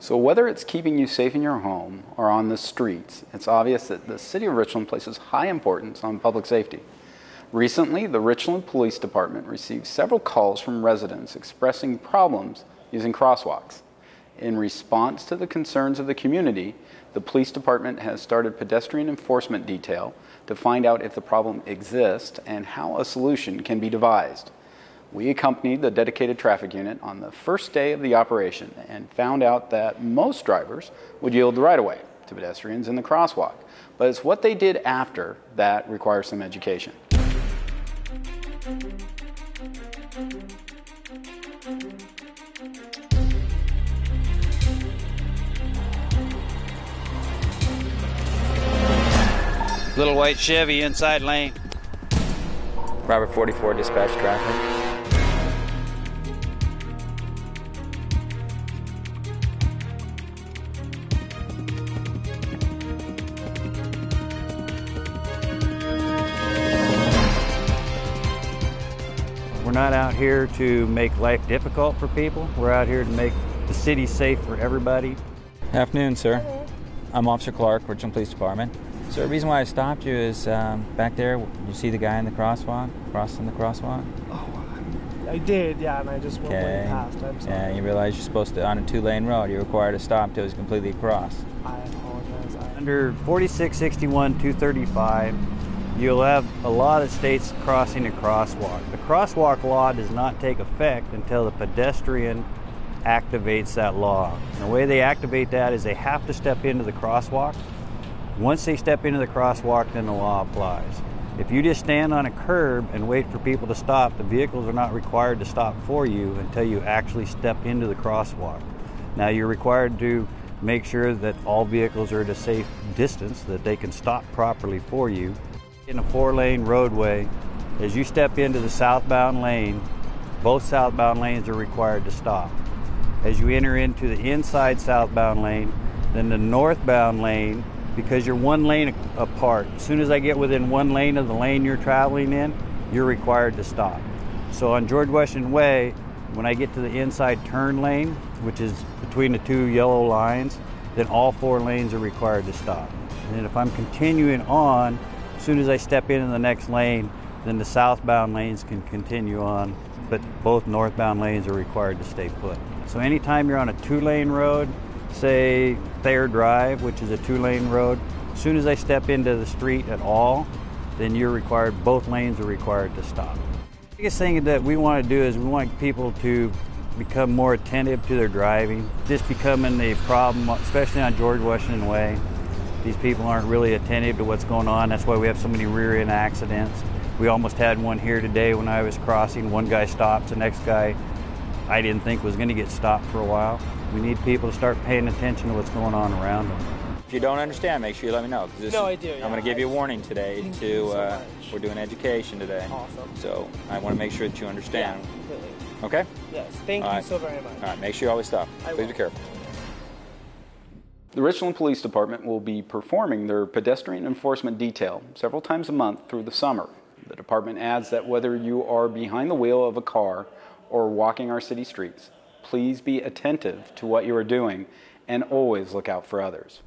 So whether it's keeping you safe in your home or on the streets, it's obvious that the City of Richland places high importance on public safety. Recently, the Richland Police Department received several calls from residents expressing problems using crosswalks. In response to the concerns of the community, the police department has started pedestrian enforcement detail to find out if the problem exists and how a solution can be devised. We accompanied the dedicated traffic unit on the first day of the operation and found out that most drivers would yield the right-of-way to pedestrians in the crosswalk, but it's what they did after that requires some education. Little white Chevy inside lane. Robert 44, dispatch traffic. We're not out here to make life difficult for people. We're out here to make the city safe for everybody. Afternoon, sir. I'm Officer Clark, Richland Police Department. So the reason why I stopped you is back there, you see the guy in the crosswalk, crossing the crosswalk? Oh, I did, yeah, and I just went way past. I'm sorry. Yeah, you realize you're supposed to, on a two-lane road, you're required to stop till he's completely across. I apologize. Under 4661 235, you'll have a lot of states crossing a crosswalk. The crosswalk law does not take effect until the pedestrian activates that law. And the way they activate that is they have to step into the crosswalk. Once they step into the crosswalk, then the law applies. If you just stand on a curb and wait for people to stop, the vehicles are not required to stop for you until you actually step into the crosswalk. Now, you're required to make sure that all vehicles are at a safe distance, that they can stop properly for you. In a 4-lane roadway, as you step into the southbound lane, both southbound lanes are required to stop. As you enter into the inside southbound lane, then the northbound lane, because you're one lane apart, as soon as I get within one lane of the lane you're traveling in, you're required to stop. So on George Washington Way, when I get to the inside turn lane, which is between the two yellow lines, then all 4 lanes are required to stop. And if I'm continuing on, as soon as I step into the next lane, then the southbound lanes can continue on, but both northbound lanes are required to stay put. So anytime you're on a 2-lane road, say Thayer Drive, which is a 2-lane road, as soon as I step into the street at all, then both lanes are required to stop. The biggest thing that we want to do is we want people to become more attentive to their driving. This becoming a problem, especially on George Washington Way. These people aren't really attentive to what's going on. That's why we have so many rear-end accidents. We almost had one here today when I was crossing. One guy stops, the next guy I didn't think was going to get stopped for a while. We need people to start paying attention to what's going on around them. If you don't understand, make sure you let me know. No, I do. Yeah. I'm going to give you a warning today. We're doing education today. Awesome. So I want to make sure that you understand. Yeah, completely. Okay? Yes, thank you so very much. All right, make sure you always stop. Please be careful. The Richland Police Department will be performing their pedestrian enforcement detail several times a month through the summer. The department adds that whether you are behind the wheel of a car or walking our city streets, please be attentive to what you are doing and always look out for others.